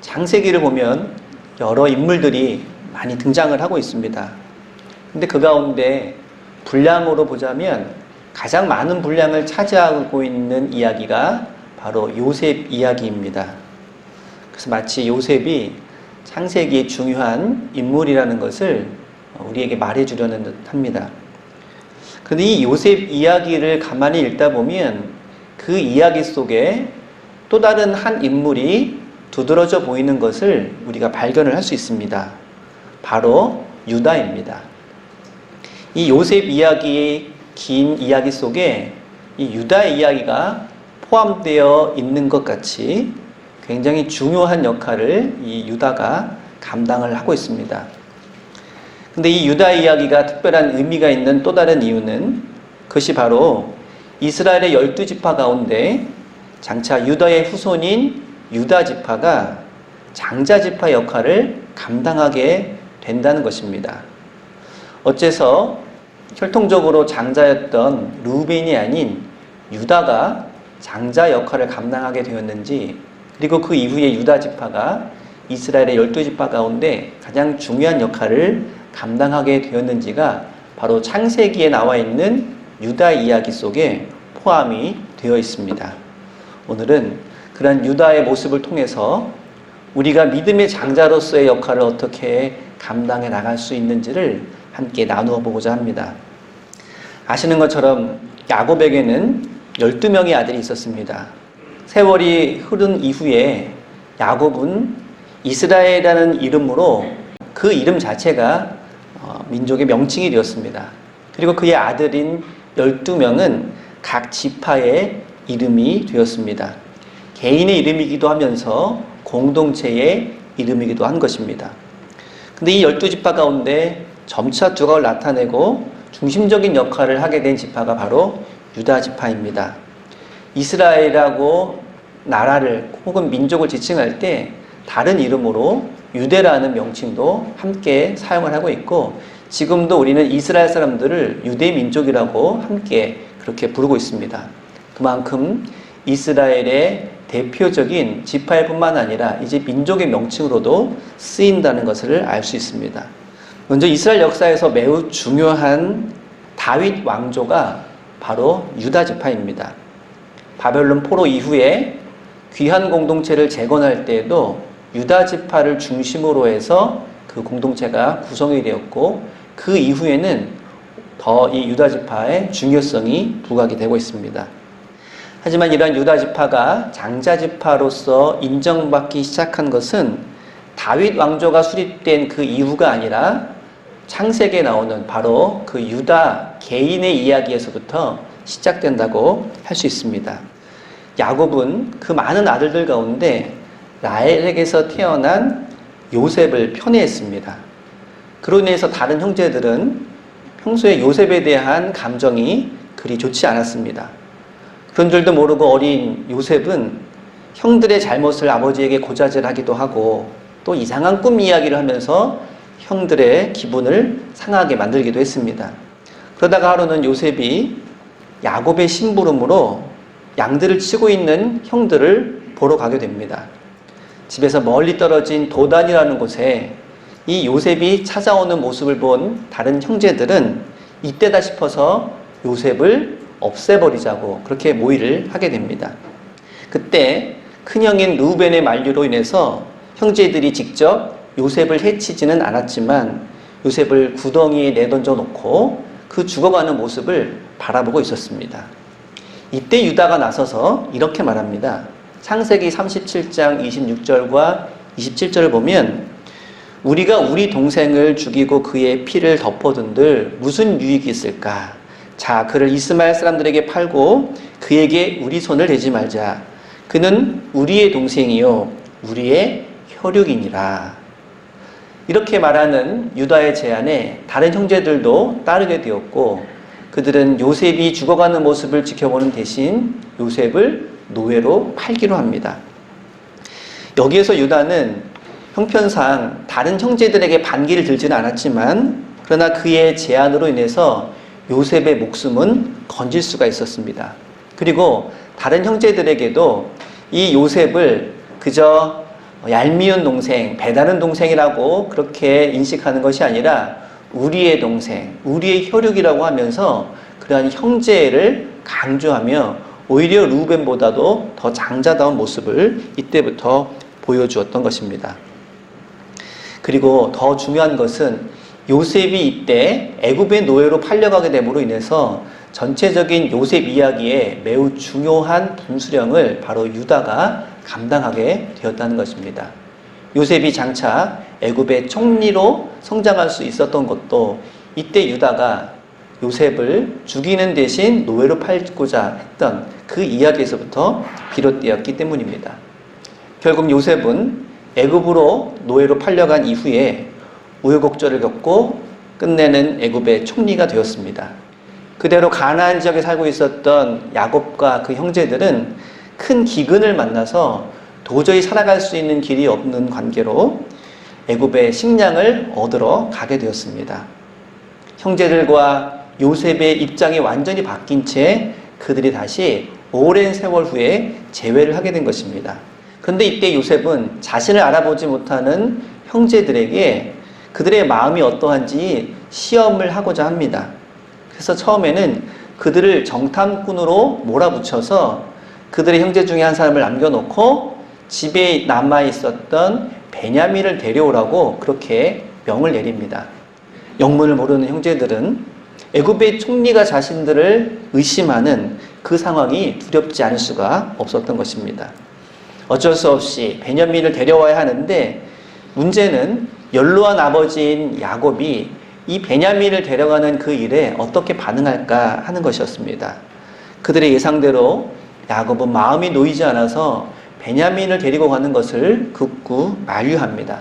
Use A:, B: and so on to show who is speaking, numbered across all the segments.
A: 창세기를 보면 여러 인물들이 많이 등장을 하고 있습니다. 근데 그 가운데 분량으로 보자면 가장 많은 분량을 차지하고 있는 이야기가 바로 요셉 이야기입니다. 그래서 마치 요셉이 창세기의 중요한 인물이라는 것을 우리에게 말해주려는 듯 합니다. 그런데 이 요셉 이야기를 가만히 읽다 보면 그 이야기 속에 또 다른 한 인물이 두드러져 보이는 것을 우리가 발견을 할 수 있습니다. 바로 유다입니다. 이 요셉 이야기의 긴 이야기 속에 이 유다의 이야기가 포함되어 있는 것 같이 굉장히 중요한 역할을 이 유다가 감당을 하고 있습니다. 근데 이 유다 이야기가 특별한 의미가 있는 또 다른 이유는 그것이 바로 이스라엘의 12지파 가운데 장차 유다의 후손인 유다 지파가 장자 지파 역할을 감당하게 된다는 것입니다. 어째서 혈통적으로 장자였던 루벤이 아닌 유다가 장자 역할을 감당하게 되었는지, 그리고 그 이후에 유다 지파가 이스라엘의 12지파 가운데 가장 중요한 역할을 감당하게 되었는지가 바로 창세기에 나와 있는 유다 이야기 속에 포함이 되어 있습니다. 오늘은 그런 유다의 모습을 통해서 우리가 믿음의 장자로서의 역할을 어떻게 감당해 나갈 수 있는지를 함께 나누어 보고자 합니다. 아시는 것처럼 야곱에게는 12명의 아들이 있었습니다. 세월이 흐른 이후에 야곱은 이스라엘이라는 이름으로 그 이름 자체가 민족의 명칭이 되었습니다. 그리고 그의 아들인 12명은 각 지파의 이름이 되었습니다. 개인의 이름이기도 하면서 공동체의 이름이기도 한 것입니다. 근데 이 12지파 가운데 점차 두각을 나타내고 중심적인 역할을 하게 된 지파가 바로 유다 지파입니다. 이스라엘이라고 나라를 혹은 민족을 지칭할 때 다른 이름으로 유대라는 명칭도 함께 사용을 하고 있고, 지금도 우리는 이스라엘 사람들을 유대 민족이라고 함께 그렇게 부르고 있습니다. 그만큼 이스라엘의 대표적인 지파일 뿐만 아니라 이제 민족의 명칭으로도 쓰인다는 것을 알 수 있습니다. 먼저 이스라엘 역사에서 매우 중요한 다윗 왕조가 바로 유다 지파입니다. 바벨론 포로 이후에 귀한 공동체를 재건할 때에도 유다 지파를 중심으로 해서 그 공동체가 구성이 되었고, 그 이후에는 더 이 유다 지파의 중요성이 부각이 되고 있습니다. 하지만 이러한 유다 지파가 장자 지파로서 인정받기 시작한 것은 다윗 왕조가 수립된 그 이후가 아니라 창세기에 나오는 바로 그 유다 개인의 이야기에서부터 시작된다고 할 수 있습니다. 야곱은 그 많은 아들들 가운데 라헬에게서 태어난 요셉을 편애했습니다. 그로 인해서 다른 형제들은 평소에 요셉에 대한 감정이 그리 좋지 않았습니다. 그런 줄도 모르고 어린 요셉은 형들의 잘못을 아버지에게 고자질하기도 하고 또 이상한 꿈 이야기를 하면서 형들의 기분을 상하게 만들기도 했습니다. 그러다가 하루는 요셉이 야곱의 심부름으로 양들을 치고 있는 형들을 보러 가게 됩니다. 집에서 멀리 떨어진 도단이라는 곳에 이 요셉이 찾아오는 모습을 본 다른 형제들은 이때다 싶어서 요셉을 없애버리자고 그렇게 모의를 하게 됩니다. 그때 큰형인 루벤의 만류로 인해서 형제들이 직접 요셉을 해치지는 않았지만 요셉을 구덩이에 내던져 놓고 그 죽어가는 모습을 바라보고 있었습니다. 이때 유다가 나서서 이렇게 말합니다. 창세기 37장 26절과 27절을 보면 우리가 우리 동생을 죽이고 그의 피를 덮어둔들 무슨 유익이 있을까? 자, 그를 이스마엘 사람들에게 팔고 그에게 우리 손을 대지 말자. 그는 우리의 동생이요 우리의 혈육이니라. 이렇게 말하는 유다의 제안에 다른 형제들도 따르게 되었고, 그들은 요셉이 죽어가는 모습을 지켜보는 대신 요셉을 노예로 팔기로 합니다. 여기에서 유다는 형편상 다른 형제들에게 반기를 들지는 않았지만, 그러나 그의 제안으로 인해서 요셉의 목숨은 건질 수가 있었습니다. 그리고 다른 형제들에게도 이 요셉을 그저 얄미운 동생, 배다른 동생이라고 그렇게 인식하는 것이 아니라 우리의 동생, 우리의 혈육이라고 하면서 그러한 형제를 강조하며 오히려 루벤보다도 더 장자다운 모습을 이때부터 보여주었던 것입니다. 그리고 더 중요한 것은 요셉이 이때 애굽의 노예로 팔려가게 됨으로 인해서 전체적인 요셉 이야기에 매우 중요한 분수령을 바로 유다가 감당하게 되었다는 것입니다. 요셉이 장차 애굽의 총리로 성장할 수 있었던 것도 이때 유다가 요셉을 죽이는 대신 노예로 팔고자 했던 그 이야기에서부터 비롯되었기 때문입니다. 결국 요셉은 애굽으로 노예로 팔려간 이후에 우여곡절을 겪고 끝내는 애굽의 총리가 되었습니다. 그대로 가나안 지역에 살고 있었던 야곱과 그 형제들은 큰 기근을 만나서 도저히 살아갈 수 있는 길이 없는 관계로 애굽의 식량을 얻으러 가게 되었습니다. 형제들과 요셉의 입장이 완전히 바뀐 채 그들이 다시 오랜 세월 후에 재회를 하게 된 것입니다. 그런데 이때 요셉은 자신을 알아보지 못하는 형제들에게 그들의 마음이 어떠한지 시험을 하고자 합니다. 그래서 처음에는 그들을 정탐꾼으로 몰아붙여서 그들의 형제 중에 한 사람을 남겨놓고 집에 남아있었던 베냐민을 데려오라고 그렇게 명을 내립니다. 영문을 모르는 형제들은 애굽의 총리가 자신들을 의심하는 그 상황이 두렵지 않을 수가 없었던 것입니다. 어쩔 수 없이 베냐민을 데려와야 하는데 문제는 연로한 아버지인 야곱이 이 베냐민을 데려가는 그 일에 어떻게 반응할까 하는 것이었습니다. 그들의 예상대로 야곱은 마음이 놓이지 않아서 베냐민을 데리고 가는 것을 극구 만류합니다.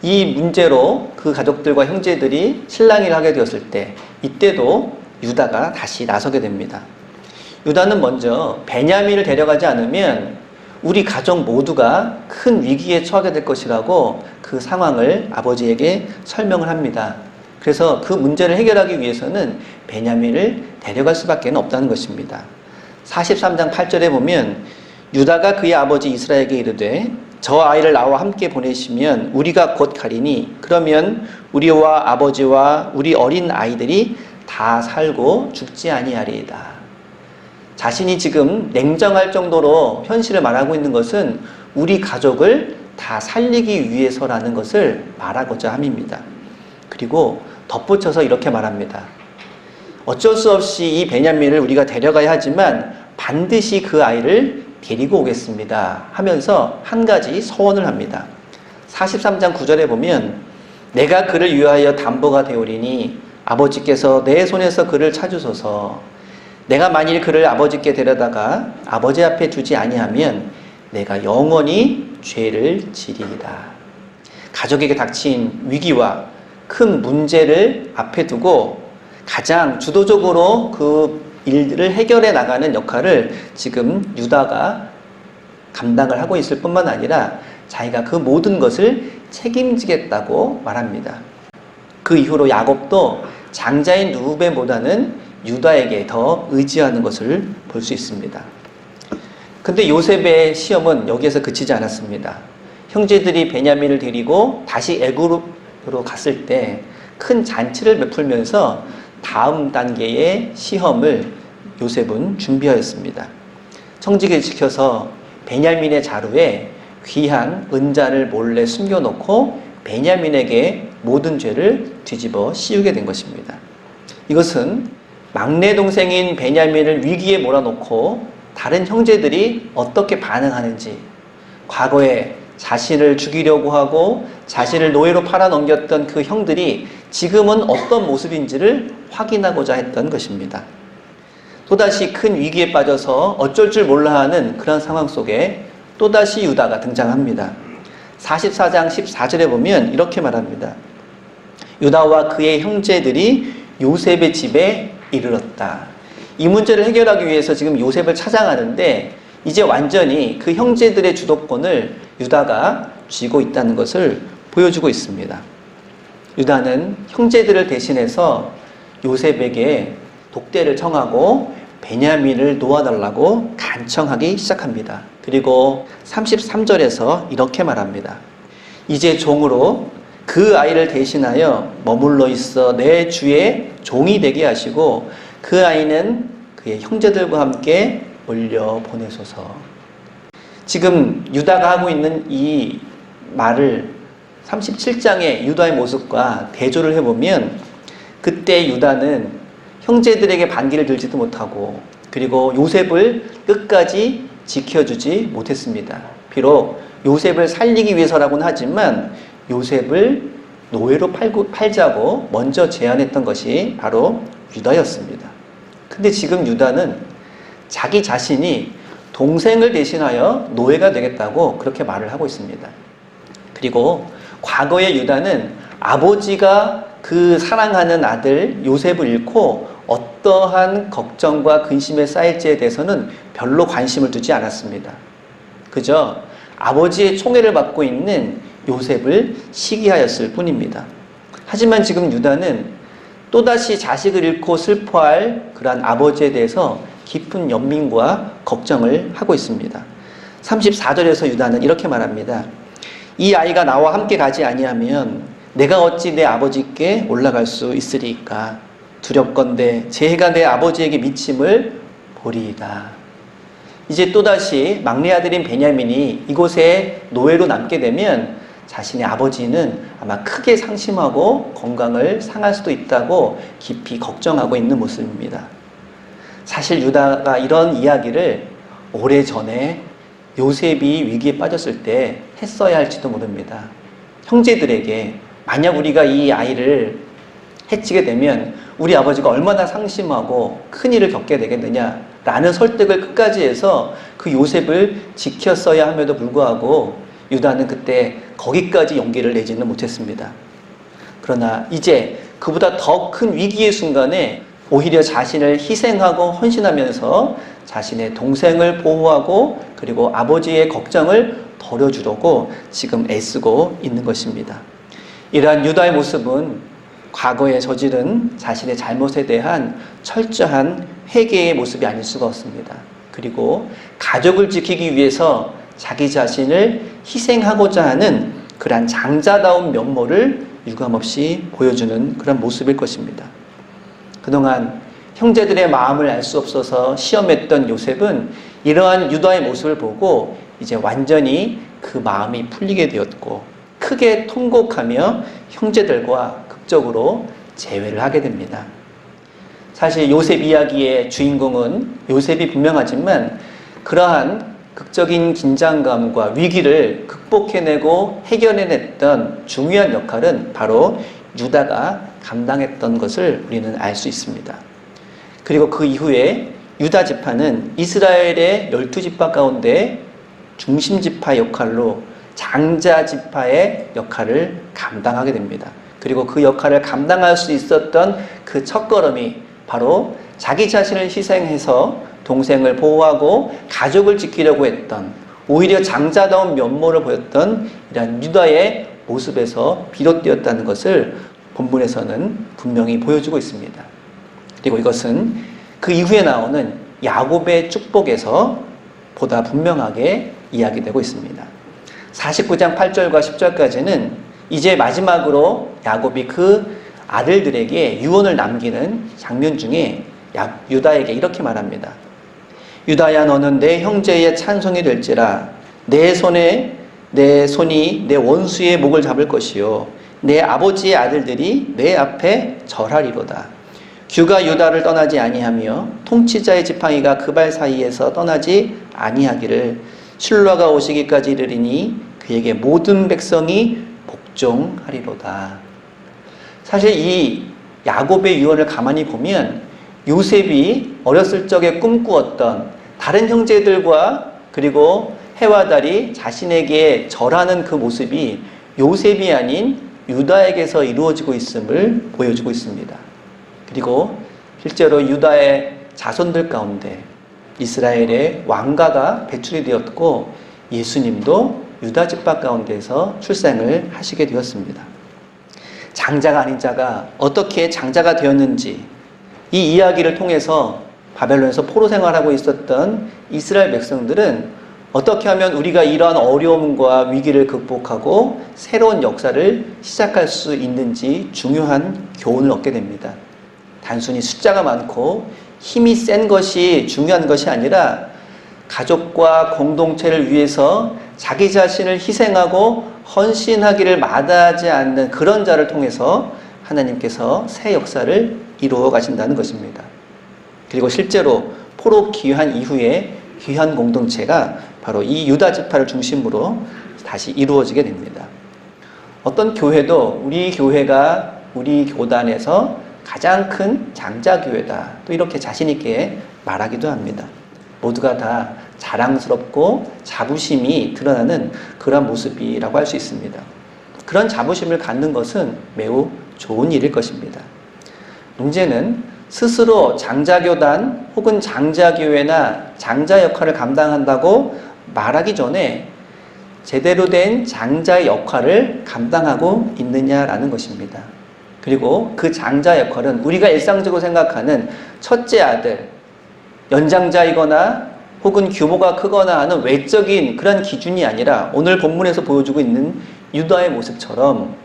A: 이 문제로 그 가족들과 형제들이 실랑이를 하게 되었을 때 이때도 유다가 다시 나서게 됩니다. 유다는 먼저 베냐민을 데려가지 않으면 우리 가족 모두가 큰 위기에 처하게 될 것이라고 그 상황을 아버지에게 설명을 합니다. 그래서 그 문제를 해결하기 위해서는 베냐민을 데려갈 수밖에 없다는 것입니다. 43장 8절에 보면 유다가 그의 아버지 이스라엘에게 이르되 저 아이를 나와 함께 보내시면 우리가 곧 가리니 그러면 우리와 아버지와 우리 어린 아이들이 다 살고 죽지 아니하리이다. 자신이 지금 냉정할 정도로 현실을 말하고 있는 것은 우리 가족을 다 살리기 위해서라는 것을 말하고자 함입니다. 그리고 덧붙여서 이렇게 말합니다. 어쩔 수 없이 이 베냐민을 우리가 데려가야 하지만 반드시 그 아이를 데리고 오겠습니다 하면서 한 가지 서원을 합니다. 43장 9절에 보면 내가 그를 위하여 담보가 되오리니 아버지께서 내 손에서 그를 찾으소서. 내가 만일 그를 아버지께 데려다가 아버지 앞에 두지 아니하면 내가 영원히 죄를 지리이다. 가족에게 닥친 위기와 큰 문제를 앞에 두고 가장 주도적으로 그 일들을 해결해 나가는 역할을 지금 유다가 감당을 하고 있을 뿐만 아니라 자기가 그 모든 것을 책임지겠다고 말합니다. 그 이후로 야곱도 장자인 루벤보다는 유다에게 더 의지하는 것을 볼 수 있습니다. 근데 요셉의 시험은 여기에서 그치지 않았습니다. 형제들이 베냐민을 데리고 다시 애굽으로 갔을 때 큰 잔치를 베풀면서 다음 단계의 시험을 요셉은 준비하였습니다. 청지기를 지켜서 베냐민의 자루에 귀한 은잔을 몰래 숨겨놓고 베냐민에게 모든 죄를 뒤집어 씌우게 된 것입니다. 이것은 막내 동생인 베냐민을 위기에 몰아놓고 다른 형제들이 어떻게 반응하는지, 과거에 자신을 죽이려고 하고 자신을 노예로 팔아넘겼던 그 형들이 지금은 어떤 모습인지를 확인하고자 했던 것입니다. 또다시 큰 위기에 빠져서 어쩔 줄 몰라 하는 그런 상황 속에 또다시 유다가 등장합니다. 44장 14절에 보면 이렇게 말합니다. 유다와 그의 형제들이 요셉의 집에 이르렀다. 이 문제를 해결하기 위해서 지금 요셉을 찾아가는데 이제 완전히 그 형제들의 주도권을 유다가 쥐고 있다는 것을 보여주고 있습니다. 유다는 형제들을 대신해서 요셉에게 독대를 청하고 베냐민을 놓아달라고 간청하기 시작합니다. 그리고 33절에서 이렇게 말합니다. 이제 종으로 그 아이를 대신하여 머물러 있어 내 주의 종이 되게 하시고 그 아이는 그의 형제들과 함께 올려 보내소서. 지금 유다가 하고 있는 이 말을 37장의 유다의 모습과 대조를 해보면 그때 유다는 형제들에게 반기를 들지도 못하고 그리고 요셉을 끝까지 지켜주지 못했습니다. 비록 요셉을 살리기 위해서라고는 하지만 요셉을 노예로 팔자고 먼저 제안했던 것이 바로 유다였습니다. 근데 지금 유다는 자기 자신이 동생을 대신하여 노예가 되겠다고 그렇게 말을 하고 있습니다. 그리고 과거의 유다는 아버지가 그 사랑하는 아들 요셉을 잃고 어떠한 걱정과 근심에 쌓일지에 대해서는 별로 관심을 두지 않았습니다. 그저 아버지의 총애를 받고 있는 요셉을 시기하였을 뿐입니다. 하지만 지금 유다는 또다시 자식을 잃고 슬퍼할 그러한 아버지에 대해서 깊은 연민과 걱정을 하고 있습니다. 34절에서 유다는 이렇게 말합니다. 이 아이가 나와 함께 가지 아니하면 내가 어찌 내 아버지께 올라갈 수 있으리이까. 두렵건대 제 해가 내 아버지에게 미침을 보리이다. 이제 또다시 막내 아들인 베냐민이 이곳에 노예로 남게 되면 자신의 아버지는 아마 크게 상심하고 건강을 상할 수도 있다고 깊이 걱정하고 있는 모습입니다. 사실 유다가 이런 이야기를 오래전에 요셉이 위기에 빠졌을 때 했어야 할지도 모릅니다. 형제들에게 만약 우리가 이 아이를 해치게 되면 우리 아버지가 얼마나 상심하고 큰일을 겪게 되겠느냐라는 설득을 끝까지 해서 그 요셉을 지켰어야 함에도 불구하고 유다는 그때 거기까지 용기를 내지는 못했습니다. 그러나 이제 그보다 더 큰 위기의 순간에 오히려 자신을 희생하고 헌신하면서 자신의 동생을 보호하고 그리고 아버지의 걱정을 덜어주려고 지금 애쓰고 있는 것입니다. 이러한 유다의 모습은 과거에 저지른 자신의 잘못에 대한 철저한 회개의 모습이 아닐 수가 없습니다. 그리고 가족을 지키기 위해서 자기 자신을 희생하고자 하는 그러한 장자다운 면모를 유감없이 보여주는 그런 모습일 것입니다. 그동안 형제들의 마음을 알 수 없어서 시험했던 요셉은 이러한 유다의 모습을 보고 이제 완전히 그 마음이 풀리게 되었고 크게 통곡하며 형제들과 극적으로 재회를 하게 됩니다. 사실 요셉 이야기의 주인공은 요셉이 분명하지만 그러한 극적인 긴장감과 위기를 극복해내고 해결해냈던 중요한 역할은 바로 유다가 감당했던 것을 우리는 알 수 있습니다. 그리고 그 이후에 유다 지파는 이스라엘의 12지파 가운데 중심 지파 역할로 장자 지파의 역할을 감당하게 됩니다. 그리고 그 역할을 감당할 수 있었던 그 첫걸음이 바로 자기 자신을 희생해서 동생을 보호하고 가족을 지키려고 했던 오히려 장자다운 면모를 보였던 이러한 유다의 모습에서 비롯되었다는 것을 본문에서는 분명히 보여주고 있습니다. 그리고 이것은 그 이후에 나오는 야곱의 축복에서 보다 분명하게 이야기되고 있습니다. 49장 8절과 10절까지는 이제 마지막으로 야곱이 그 아들들에게 유언을 남기는 장면 중에 유다에게 이렇게 말합니다. 유다야 너는 내 형제의 찬송이 될지라 내 손이 내 원수의 목을 잡을 것이요 내 아버지의 아들들이 내 앞에 절하리로다. 규가 유다를 떠나지 아니하며 통치자의 지팡이가 그 발 사이에서 떠나지 아니하기를 실로가 오시기까지 이르리니 그에게 모든 백성이 복종하리로다. 사실 이 야곱의 유언을 가만히 보면 요셉이 어렸을 적에 꿈꾸었던 다른 형제들과 그리고 해와 달이 자신에게 절하는 그 모습이 요셉이 아닌 유다에게서 이루어지고 있음을 보여주고 있습니다. 그리고 실제로 유다의 자손들 가운데 이스라엘의 왕가가 배출이 되었고 예수님도 유다 지파 가운데서 출생을 하시게 되었습니다. 장자가 아닌 자가 어떻게 장자가 되었는지 이 이야기를 통해서 바벨론에서 포로 생활하고 있었던 이스라엘 백성들은 어떻게 하면 우리가 이러한 어려움과 위기를 극복하고 새로운 역사를 시작할 수 있는지 중요한 교훈을 얻게 됩니다. 단순히 숫자가 많고 힘이 센 것이 중요한 것이 아니라 가족과 공동체를 위해서 자기 자신을 희생하고 헌신하기를 마다하지 않는 그런 자를 통해서 하나님께서 새 역사를 이루어 가신다는 것입니다. 그리고 실제로 포로 귀환 이후에 귀환 공동체가 바로 이 유다 지파를 중심으로 다시 이루어지게 됩니다. 어떤 교회도 우리 교회가 우리 교단에서 가장 큰 장자교회다, 또 이렇게 자신 있게 말하기도 합니다. 모두가 다 자랑스럽고 자부심이 드러나는 그런 모습이라고 할 수 있습니다. 그런 자부심을 갖는 것은 매우 좋은 일일 것입니다. 문제는 스스로 장자교단 혹은 장자교회나 장자 역할을 감당한다고 말하기 전에 제대로 된 장자의 역할을 감당하고 있느냐라는 것입니다. 그리고 그 장자 역할은 우리가 일상적으로 생각하는 첫째 아들, 연장자이거나 혹은 규모가 크거나 하는 외적인 그런 기준이 아니라 오늘 본문에서 보여주고 있는 유다의 모습처럼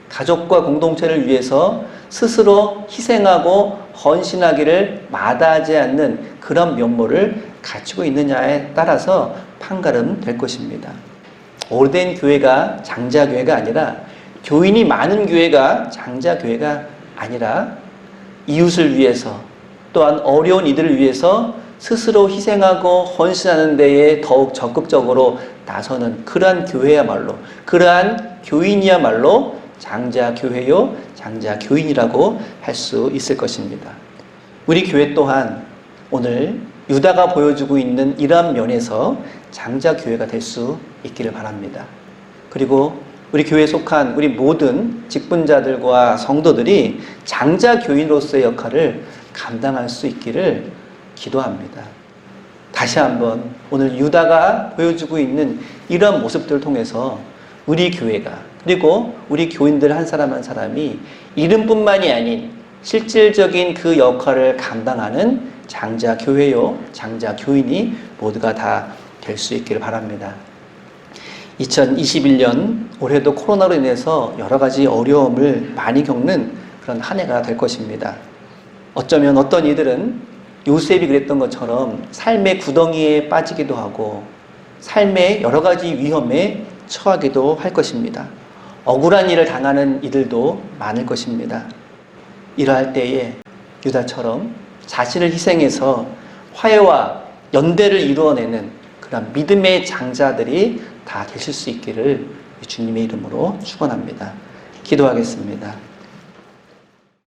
A: 가족과 공동체를 위해서 스스로 희생하고 헌신하기를 마다하지 않는 그런 면모를 갖추고 있느냐에 따라서 판가름 될 것입니다. 오래된 교회가 장자교회가 아니라 교인이 많은 교회가 장자교회가 아니라 이웃을 위해서 또한 어려운 이들을 위해서 스스로 희생하고 헌신하는 데에 더욱 적극적으로 나서는 그러한 교회야말로, 그러한 교인이야말로 장자교회요 장자교인이라고 할 수 있을 것입니다. 우리 교회 또한 오늘 유다가 보여주고 있는 이러한 면에서 장자교회가 될 수 있기를 바랍니다. 그리고 우리 교회에 속한 우리 모든 직분자들과 성도들이 장자교인으로서의 역할을 감당할 수 있기를 기도합니다. 다시 한번 오늘 유다가 보여주고 있는 이런 모습들을 통해서 우리 교회가, 그리고 우리 교인들 한 사람 한 사람이 이름뿐만이 아닌 실질적인 그 역할을 감당하는 장자교회요 장자교인이 모두가 다 될 수 있기를 바랍니다. 2021년 올해도 코로나로 인해서 여러 가지 어려움을 많이 겪는 그런 한 해가 될 것입니다. 어쩌면 어떤 이들은 요셉이 그랬던 것처럼 삶의 구덩이에 빠지기도 하고 삶의 여러 가지 위험에 처하기도 할 것입니다. 억울한 일을 당하는 이들도 많을 것입니다. 이러할 때에 유다처럼 자신을 희생해서 화해와 연대를 이루어내는 그런 믿음의 장자들이 다 되실 수 있기를 주님의 이름으로 축원합니다. 기도하겠습니다.